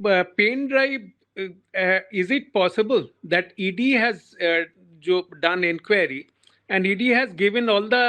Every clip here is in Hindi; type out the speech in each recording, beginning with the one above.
Pen drive, is it possible that ED has done inquiry and ED has given all the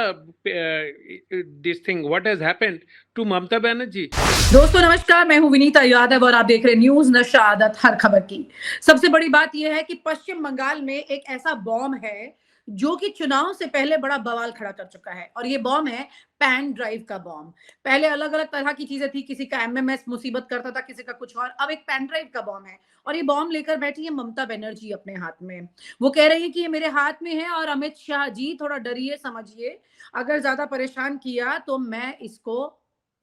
this thing what has happened to Mamata Banerjee? दोस्तों नमस्कार, मैं हूं विनीता यादव और आप देख रहे हैं न्यूज नशा आदत हर खबर की। सबसे बड़ी बात यह है कि पश्चिम बंगाल में एक ऐसा बॉम्ब है जो कि चुनाव से पहले बड़ा बवाल खड़ा कर चुका है और ये बॉम्ब है पेन ड्राइव का बॉम्ब। पहले अलग अलग तरह की चीजें थी, किसी का एमएमएस मुसीबत करता था, किसी का कुछ और। अब एक पेन ड्राइव का बॉम्ब है और ये बॉम्ब लेकर बैठी है ममता बनर्जी अपने हाथ में। वो कह रही है कि ये मेरे हाथ में है और अमित शाह जी थोड़ा डरिए, समझिए, अगर ज्यादा परेशान किया तो मैं इसको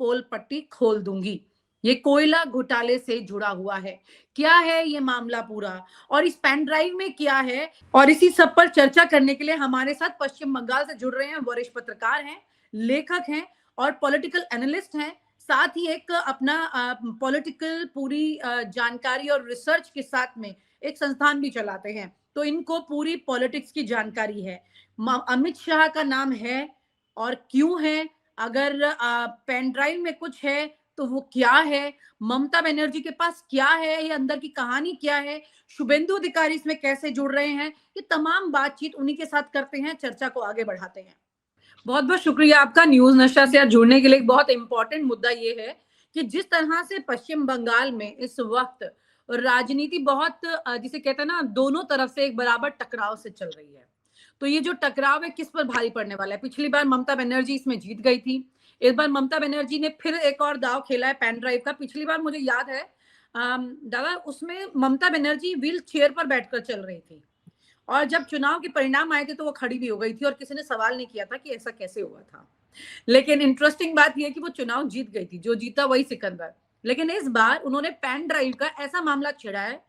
पोल पट्टी खोल दूंगी। ये कोयला घोटाले से जुड़ा हुआ है। क्या है ये मामला पूरा और इस पेन ड्राइव में क्या है, और इसी सब पर चर्चा करने के लिए हमारे साथ पश्चिम बंगाल से जुड़ रहे हैं वरिष्ठ पत्रकार हैं, लेखक हैं और पॉलिटिकल एनालिस्ट हैं। साथ ही एक अपना पॉलिटिकल पूरी जानकारी और रिसर्च के साथ में एक संस्थान भी चलाते हैं, तो इनको पूरी पॉलिटिक्स की जानकारी है। अमित शाह का नाम है और क्यों है, अगर पेन ड्राइव में कुछ है तो वो क्या है, ममता बनर्जी के पास क्या है, ये अंदर की कहानी क्या है, शुभेंदु अधिकारी इसमें कैसे जुड़ रहे हैं, ये तमाम बातचीत उन्हीं के साथ करते हैं, चर्चा को आगे बढ़ाते हैं। बहुत बहुत शुक्रिया आपका न्यूज नशा से जुड़ने के लिए। बहुत इंपॉर्टेंट मुद्दा ये है कि जिस तरह से पश्चिम बंगाल में इस वक्त राजनीति बहुत जिसे कहते हैं ना, दोनों तरफ से एक बराबर टकराव से चल रही है। तो ये जो टकराव है किस पर भारी पड़ने वाला है? पिछली बार ममता बनर्जी इसमें जीत गई थी, इस बार ममता बनर्जी ने फिर एक और दाव खेला है पेन ड्राइव का। पिछली बार मुझे याद है दादा, उसमें ममता बनर्जी व्हील चेयर पर बैठकर चल रही थी और जब चुनाव के परिणाम आए थे तो वो खड़ी भी हो गई थी और किसी ने सवाल नहीं किया था कि ऐसा कैसे हुआ था। लेकिन इंटरेस्टिंग बात यह है कि वो चुनाव जीत गई थी, जो जीता वही सिकंदर। लेकिन इस बार उन्होंने पेन ड्राइव का ऐसा मामला छेड़ा है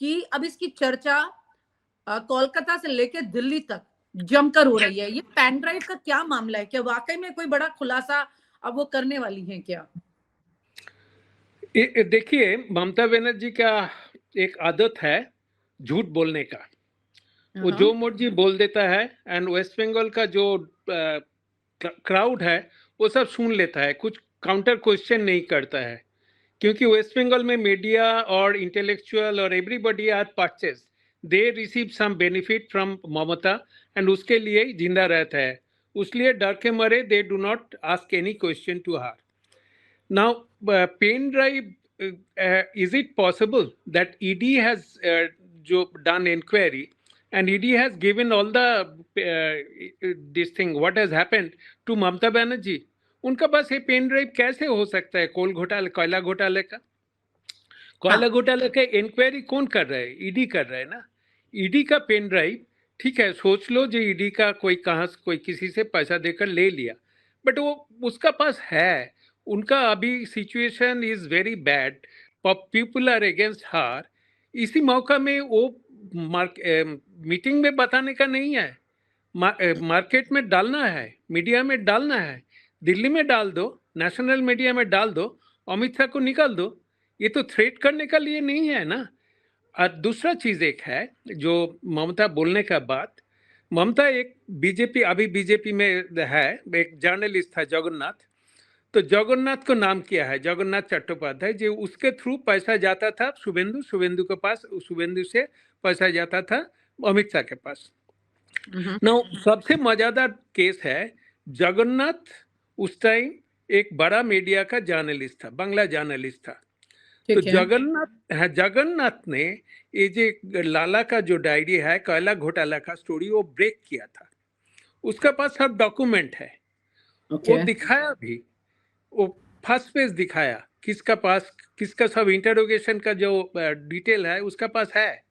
कि अब इसकी चर्चा कोलकाता से लेकर दिल्ली तक जमकर हो रही है। ये पेन ड्राइव का क्या मामला है? क्या वाकई में कोई बड़ा खुलासा अब वो करने वाली हैं क्या? देखिए, ममता बनर्जी का एक आदत है झूठ बोलने का। वो जो मर्जी बोल देता है एंड वेस्ट बंगाल का जो क्राउड है वो सब सुन लेता है, कुछ काउंटर क्वेश्चन नहीं करता है, क्योंकि वेस्ट बंगाल में मीडिया और इंटेलेक्चुअल और everybody are purchase, they receive some benefit from Mamata and उसके लिए ही जिंदा रहता है। उसलिए डर के मारे they do not ask any question to her. Now pen drive, is it possible that ED has done inquiry and ED has given all the this thing what has happened to Mamata Banerjee? उनका पास ये पेन ड्राइव कैसे हो सकता है? कोयला घोटाले का कोयला घोटाले का इंक्वायरी कौन कर रहा है? ईडी कर रहा है ना। ईडी का पेन ड्राइव, ठीक है, सोच लो जो ईडी का कोई किसी से पैसा देकर ले लिया, बट वो उसका पास है। उनका अभी situation is very bad, people are against her. इसी मौका में वो मीटिंग में बताने का नहीं है, मार्केट में डालना है, मीडिया में डालना है, दिल्ली में डाल दो, नेशनल मीडिया में डाल दो, अमित शाह को निकाल दो। ये तो थ्रेट करने का लिए नहीं है ना। और दूसरा चीज एक है जो ममता बोलने का बात, ममता एक अभी बीजेपी में है, एक जर्नलिस्ट था जगन्नाथ, तो जगन्नाथ को नाम किया है जगन्नाथ चट्टोपाध्याय, जो उसके थ्रू पैसा जाता था शुभेंदु के पास, शुभेंदु से पैसा जाता था अमित शाह के पास। ना सबसे मजेदार केस है, जगन्नाथ उस टाइम एक बड़ा मीडिया का जर्नलिस्ट था, बांग्ला जर्नलिस्ट था। तो जगन्नाथ ने ये जो लाला का जो डायरी है कोयला घोटाला का स्टोरी वो ब्रेक किया था, उसका पास सब डॉक्यूमेंट है। वो दिखाया भी, वो फर्स्ट पेज दिखाया, किसका सब इंटरोगेशन का जो डिटेल है उसका पास है।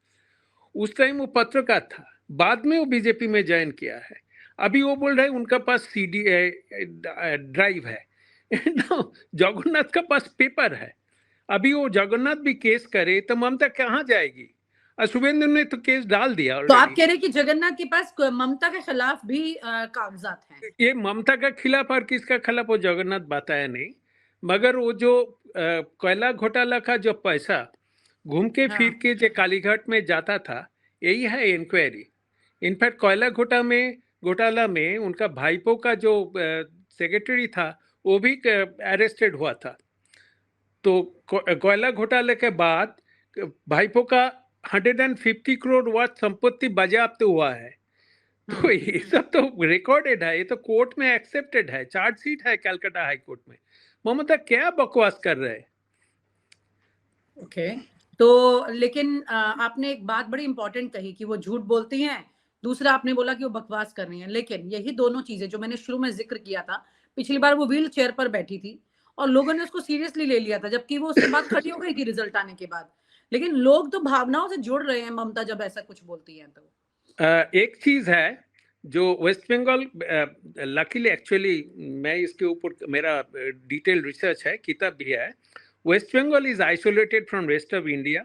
उस टाइम वो पत्रकार था, बाद में वो बीजेपी में ज्वाइन किया है। अभी वो बोल रहे हैं उनका पास सीडी ड्राइव है जगन्नाथ का पास पेपर है। अभी वो जगन्नाथ भी केस करे तो ममता कहाँ जाएगी? शुभेंदु ने तो केस डाल दिया। तो आप कह रहे हैं कि जगन्नाथ के पास ममता के खिलाफ भी कागजात हैं? ये ममता का खिलाफ और किसका खिलाफ वो जगन्नाथ बताया नहीं, मगर वो जो कोयला घोटाला का जो पैसा घूम के फिर के जो कालीघाट में जाता था, यही है इंक्वायरी। इनफैक्ट कोयला घोटाला में उनका भाईपो का जो सेक्रेटरी था वो भी अरेस्टेड हुआ था। तो कोयला घोटाले के बाद भाईपो का 150 करोड़ वर्थ संपत्ति बाजेआप्त हुआ है। तो ये सब तो रिकॉर्डेड है, ये तो कोर्ट में एक्सेप्टेड है, चार्जशीट है कलकत्ता हाई कोर्ट में। ममता क्या बकवास कर रहे हैं? ओके तो लेकिन आपने एक बात बड़ी इंपॉर्टेंट कही कि वो झूठ बोलती हैं, दूसरा आपने बोला कि वो बकवास कर रही हैं, लेकिन यही दोनों चीजें जो मैंने शुरू में जिक्र किया था, पिछली बार वो व्हील चेयर पर बैठी थी और लोगों ने उसको सीरियसली ले लिया था, जबकि वो उसके बाद खड़ी हो गई थी रिजल्ट आने के बाद। लेकिन लोग तो भावनाओं से जुड़ रहे हैं ममता जब ऐसा कुछ बोलती हैं तो। एक चीज है जो वेस्ट बंगाल, लकीली एक्चुअली मैं इसके ऊपर मेरा डिटेल रिसर्च है, किताब भी है। West Bengal is isolated from rest of India.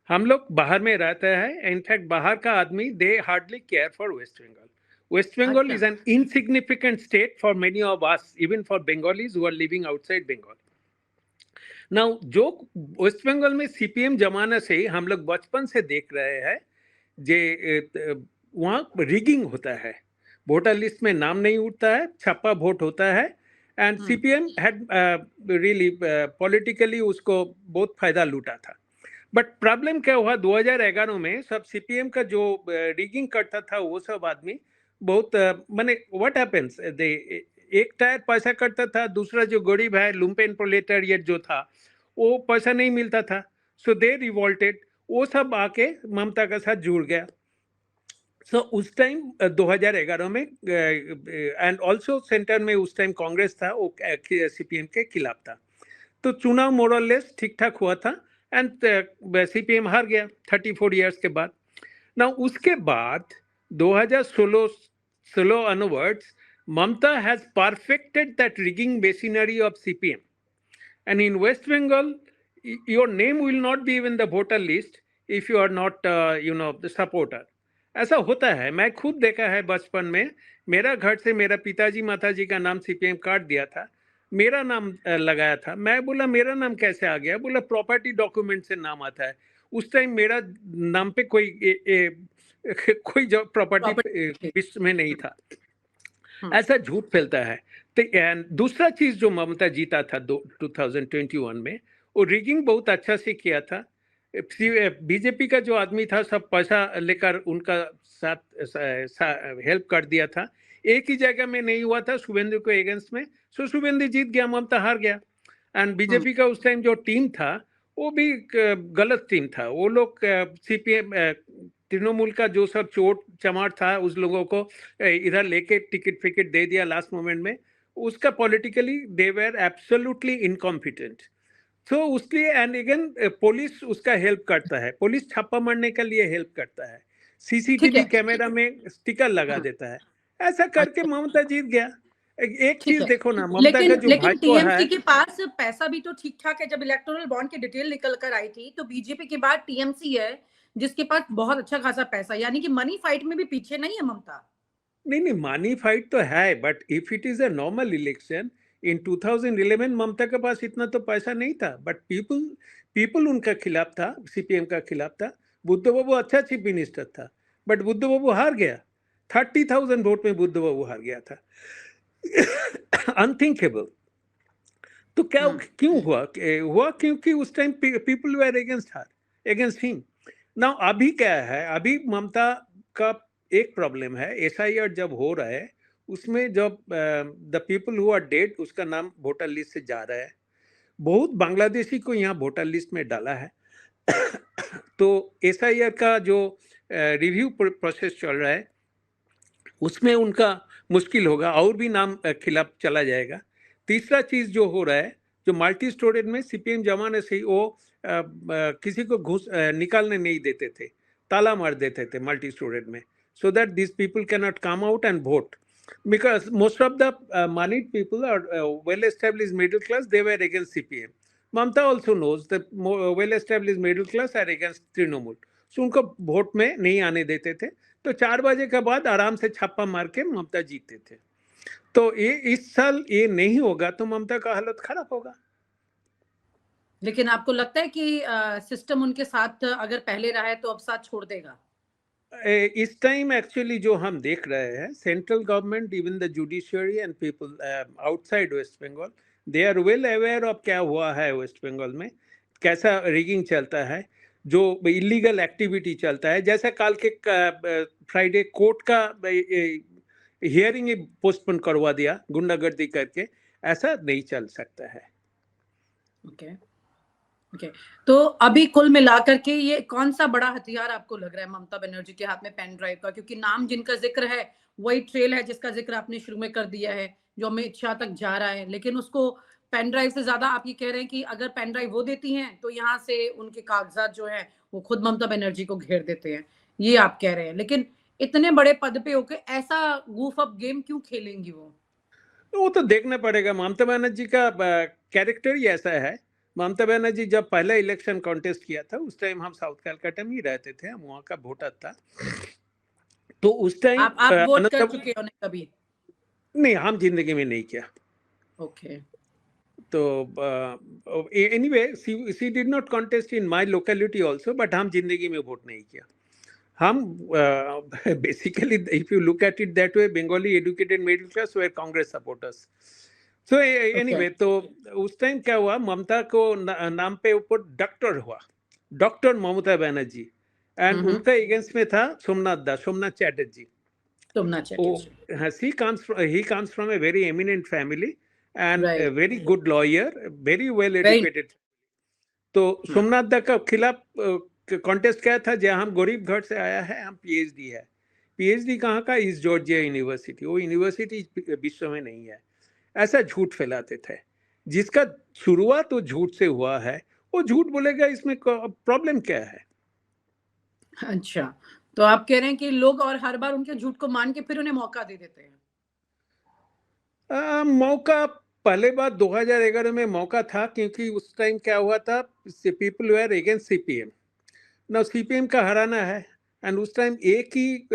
हम लोग बाहर में रहते हैं, इनफैक्ट बाहर का आदमी they hardly care for West Bengal. West Bengal is an insignificant state for many of us, even for Bengalis who are living outside Bengal. Now जो वेस्ट बंगाल में सीपीएम जमाने से हम लोग बचपन से देख रहे हैं, जे वहाँ रिगिंग होता है, वोटर लिस्ट में नाम नहीं उठता है, छापा वोट होता है, and CPM had really politically उसको बहुत फायदा लूटा था। बट प्रॉब्लम क्या हुआ 2011 में, सब सीपीएम का जो रिगिंग करता था वो सब आदमी बहुत माने व्हाट हैपेंस, एक टायर पैसा करता था, दूसरा जो गरीब है लुम्पेन प्रोलेटारिएट जो था वो पैसा नहीं मिलता था, सो दे रिवोल्टेड, वो सब आके ममता के साथ जुड़ गया। सो उस टाइम 2011 में एंड ऑल्सो सेंटर में उस टाइम कांग्रेस था, वो सीपीएम के खिलाफ था, तो चुनाव मोरलेस ठीक ठाक हुआ था एंड सीपीएम हार गया 34 इयर्स के बाद। ना उसके बाद 2016 onwards Mamata has perfected that rigging machinery of CPM, and in West Bengal your name will not be in the voter list if you are not the supporter. ऐसा होता है, मैं खुद देखा है बचपन में, मेरा घर से मेरा पिताजी माताजी का नाम सीपीएम काट दिया था, मेरा नाम लगाया था, मैं बोला मेरा नाम कैसे आ गया, बोला प्रॉपर्टी डॉक्यूमेंट से नाम आता है। उस टाइम मेरा नाम पे कोई जो प्रॉपर्टी विश्व में नहीं था, ऐसा झूठ फैलता है। तो दूसरा चीज जो ममता जीता था 2021 में, वो रिगिंग बहुत अच्छा से किया था। बीजेपी का जो आदमी था सब पैसा लेकर उनका साथ हेल्प कर दिया था, एक ही जगह में नहीं हुआ था शुभेंदु को अगेंस्ट में, सो शुभेंदु जीत गया, ममता हार गया। एंड बीजेपी का उस टाइम जो टीम था वो भी गलत टीम था, वो लोग सीपीएम तृणमूल का जो सब चोट चमार था उस लोगों को इधर लेके टिकट फिकट दे दिया लास्ट मोमेंट में, उसका politically they were absolutely incompetent. तो उसलिए एंड अगेन पुलिस उसका हेल्प करता है, पुलिस छापा मारने के लिए हेल्प करता है, सीसीटीवी कैमरा में स्टिकर लगा देता है, ऐसा करके ममता जीत गया। एक चीज देखो ना, ममता का जो लेकिन टीएमसी के पास पैसा भी तो ठीक ठाक है। जब इलेक्टोरल बॉन्ड की डिटेल निकल कर आई थी तो बीजेपी के बाद टीएमसी है जिसके पास बहुत अच्छा खासा पैसा, यानी कि मनी फाइट में भी पीछे नहीं है ममता। नहीं, मनी फाइट तो है, but if it is a normal election in 2011 ममता के पास इतना तो पैसा नहीं था, बट पीपल उनका खिलाफ था, सीपीएम का खिलाफ था। बुद्ध बाबू अच्छा चीफ मिनिस्टर था, बट बुद्ध बाबू हार गया, 30,000 वोट में बुद्ध बाबू हार गया था। अनथिंकेबल। तो क्या क्यों हुआ क्योंकि उस time people were against him. Now अभी क्या है, अभी ममता का एक प्रॉब्लम है, एसआईआर जब हो रहा है उसमें जब the people who are dead उसका नाम वोटर लिस्ट से जा रहा है, बहुत बांग्लादेशी को यहाँ वोटर लिस्ट में डाला है। तो एसआईआर का जो रिव्यू प्रोसेस चल रहा है उसमें उनका मुश्किल होगा, और भी नाम खिलाफ चला जाएगा। तीसरा चीज जो हो रहा है, जो मल्टी स्टोरेज में सीपीएम जमाने से वो किसी को घुस निकालने नहीं देते थे, ताला मार देते थे मल्टी स्टोरेज में, so that these people cannot come out and vote, because most of the moneyed people are well established middle class, they were against CPM. Mamata also knows that well established middle class are against Trinamool, so उनको वोट में नहीं आने देते थे। तो 4 बजे के बाद आराम से छापा मार के ममता जीतते थे। तो ये इस साल ये नहीं होगा तो ममता का हालत खराब होगा। लेकिन आपको लगता है कि सिस्टम उनके साथ अगर पहले रहा है तो अब साथ छोड़ देगा? इस टाइम एक्चुअली जो हम देख रहे हैं, central government, even the judiciary and people outside West Bengal, they are well aware of क्या हुआ है वेस्ट बंगाल में, कैसा रिगिंग चलता है, जो इलीगल एक्टिविटी चलता है। जैसे कल के फ्राइडे कोर्ट का हियरिंग ही पोस्टपोन करवा दिया गुंडागर्दी करके, ऐसा नहीं चल सकता है। ओके, तो अभी कुल मिलाकर के ये कौन सा बड़ा हथियार आपको लग रहा है ममता बनर्जी के हाथ में पेन ड्राइव का? क्योंकि नाम जिनका जिक्र है वही ट्रेल है जिसका जिक्र आपने शुरू में कर दिया है, जो अमित शाह तक जा रहा है, लेकिन उसको पेन ड्राइव से ज्यादा आप ये कह रहे हैं कि अगर पेन ड्राइव वो देती हैं तो यहाँ से उनके कागजात जो है वो खुद ममता बनर्जी को घेर देते हैं, ये आप कह रहे हैं। लेकिन इतने बड़े पद पे होके ऐसा गूफ अप गेम क्यों खेलेंगी वो तो देखना पड़ेगा। ममता बनर्जी का कैरेक्टर ही ऐसा है। ममता बनर्जी जब पहला इलेक्शन कॉन्टेस्ट किया था उस टाइम हम साउथ कलकत्ता में ही रहते थे, हम वहाँ का वोटर था। तो उस टाइम आप वोट कर चुके हो कभी? नहीं, हम जिंदगी में नहीं किया। ओके। तो anyway she did not contest in my locality also, but हम जिंदगी में वोट नहीं किया। हम basically if you look at it that way, Bengali educated middle class were Congress supporters. So anyway, तो उस टाइम क्या हुआ, ममता को नाम पे ऊपर डॉक्टर हुआ, डॉक्टर ममता बनर्जी, एंड उनका अगेंस्ट में था Somnath Chatterjee. He comes from a very eminent family and a very good lawyer, very well educated. तो सोमनाथ दा का खिलाफ कॉन्टेस्ट क्या था, जहाँ हम गरीब घर से आया है, हम पीएचडी है। पीएचडी कहाँ का? इस जॉर्जिया यूनिवर्सिटी। वो यूनिवर्सिटी विश्व में नहीं है, ऐसा झूठ फैलाते थे। जिसका शुरुआत तो झूठ से हुआ है, वो झूठ बोलेगा, इसमें प्रॉब्लम क्या है? अच्छा, तो आप कह रहे हैं कि लोग और हर बार उनके झूठ को मान के फिर उन्हें मौका दे देते हैं? मौका पहले बार 2011 में मौका था, क्योंकि उस टाइम क्या हुआ था, पीपल वेयर अगेंस्ट सीपीएम। ना सीपीएम का हराना है, एंड उस टाइम एक ही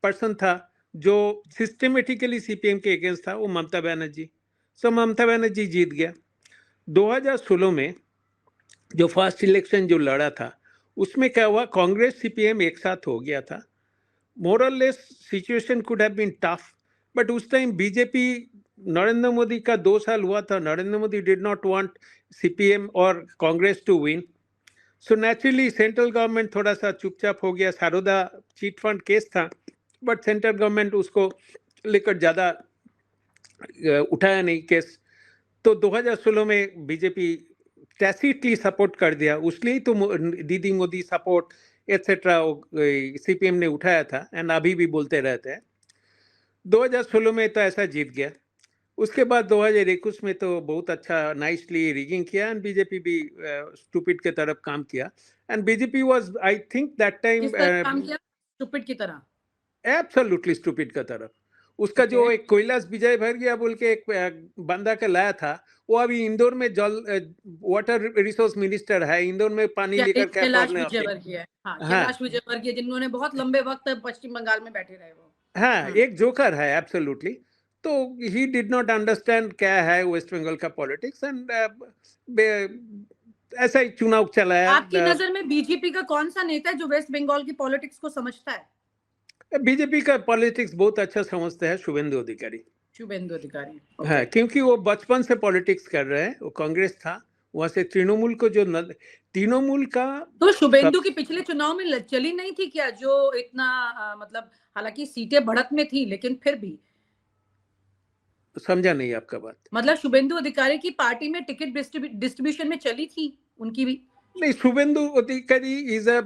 पर्सन था जो सिस्टमेटिकली सीपीएम के अगेंस्ट था, वो ममता बनर्जी। सो ममता बनर्जी जीत गया। 2016 में जो फर्स्ट इलेक्शन जो लड़ा था, उसमें क्या हुआ, कांग्रेस सीपीएम एक साथ हो गया था। मोर और less situation could have been tough, but उस टाइम बीजेपी, नरेंद्र मोदी का 2 साल हुआ था, Narendra Modi did not want CPM और Congress to win. So naturally central government थोड़ा सा चुपचाप हो गया। सारोदा चीट फंड केस था, बट सेंट्रल गवर्नमेंट उसको लेकर ज़्यादा उठाया नहीं केस। तो 2016 में बीजेपी टैसिटली सपोर्ट कर दिया, उसलिए तो दीदी मोदी सपोर्ट एटसेट्रा सीपीएम ने उठाया था, एंड अभी भी बोलते रहते हैं। 2016 में तो ऐसा जीत गया। उसके बाद 2021 में तो बहुत अच्छा नाइसली रिगिंग किया, एंड बीजेपी भी स्टूपिड के तरफ काम किया, and BJP was, I think that time, काम किया स्टूपिड की तरह, एब्सोल्युटली स्टूपिड का तरफ। उसका जो एक कैलाश विजय भर बोल के एक बंदा का लाया था, वो अभी इंदौर में जल वाटर रिसोर्स मिनिस्टर है, इंदौर में पानी लेकर क्या कैलाश विजयवर्गीय, कैलाश विजयवर्गीय, जिन्होंने बहुत लंबे वक्त पश्चिम बंगाल में बैठे रहे वो। हाँ, एक जोकर है एब्सोल्युटली। तो ही डिड नॉट अंडरस्टैंड क्या है वेस्ट बंगाल का पॉलिटिक्स, एंड ऐसा ही चुनाव चलाया। आपकी नजर में बीजेपी का कौन सा नेता है जो वेस्ट बंगाल की पॉलिटिक्स को समझता है? बीजेपी का पॉलिटिक्स बहुत अच्छा समझते हैं शुभेंदु अधिकारी। हाँ, क्योंकि वो बचपन से पॉलिटिक्स कर रहे हैं। वो कांग्रेस था, वहां से तृणमूल को जो तृणमूल का, तो शुभेंदु की पिछले चुनाव में चली नहीं थी क्या, जो इतना मतलब, हालांकि सीटें बढ़त में थी, लेकिन फिर भी? समझा नहीं आपका बात। मतलब शुभेंदु अधिकारी की पार्टी में टिकट डिस्ट्रीब्यूशन में चली थी उनकी भी? नहीं, Suvendu Adhikari is a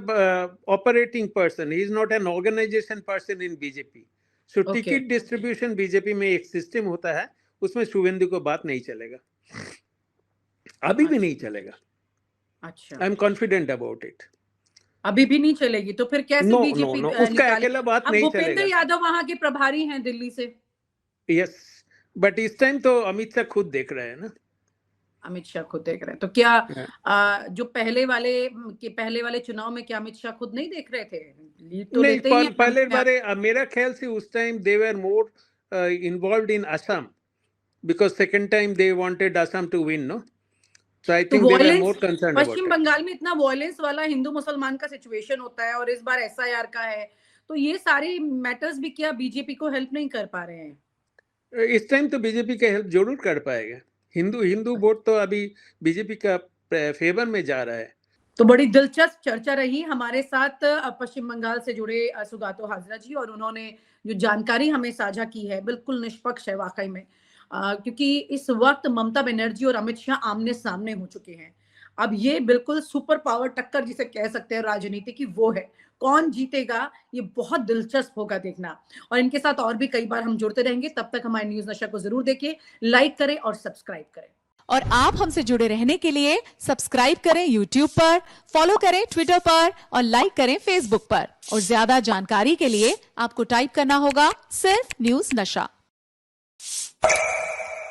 operating person, he is not an organisation person in BJP. So ticket distribution BJP में एक सिस्टम होता है, उसमें शुभेंदु को बात नहीं चलेगा, अभी भी नहीं चलेगा। अच्छा, I am confident about it. अभी भी नहीं चलेगी तो फिर कैसे बीजेपी? उसका अकेला बात नहीं चलेगा। भूपेंद्र यादव वहां के प्रभारी हैं दिल्ली से। यस, बट इस टाइम तो अमित शाह खुद देख रहे हैं ना। अमित शाह खुद देख रहे हैं, तो क्या जो पहले वाले चुनाव में क्या अमित शाह खुद नहीं देख रहे थे? लीड तो लेते ही हैं। पहले बारे मेरा ख्याल से उस time they were more involved in Assam, because second time they wanted Assam to win, no? So I think they were more concerned about. Paschim Bangal में इतना वॉयलेंस वाला हिंदू मुसलमान का सिचुएशन होता है, और इस बार एसआईआर का है, तो ये सारे मैटर्स भी क्या बीजेपी को हेल्प नहीं कर पा रहे हैं? इस टाइम तो बीजेपी का हेल्प जरूर कर पाएगा। हिंदू हिंदू वोट तो अभी बीजेपी का फेवर में जा रहा है। तो बड़ी दिलचस्प चर्चा रही हमारे साथ पश्चिम बंगाल से जुड़े सुगातो हाजरा जी, और उन्होंने जो जानकारी हमें साझा की है बिल्कुल निष्पक्ष है वाकई में, क्योंकि इस वक्त ममता बनर्जी और अमित शाह आमने सामने हो चुके हैं। अब ये बिल्कुल सुपर पावर टक्कर जिसे कह सकते हैं राजनीति की, वो है। कौन जीतेगा ये बहुत दिलचस्प होगा देखना, और इनके साथ और भी कई बार हम जुड़ते रहेंगे। तब तक हमारे न्यूज नशा को जरूर देखें, लाइक करें और सब्सक्राइब करें। और आप हमसे जुड़े रहने के लिए सब्सक्राइब करें YouTube पर, फॉलो करें Twitter पर और लाइक करें Facebook पर। और ज्यादा जानकारी के लिए आपको टाइप करना होगा सिर्फ न्यूज नशा।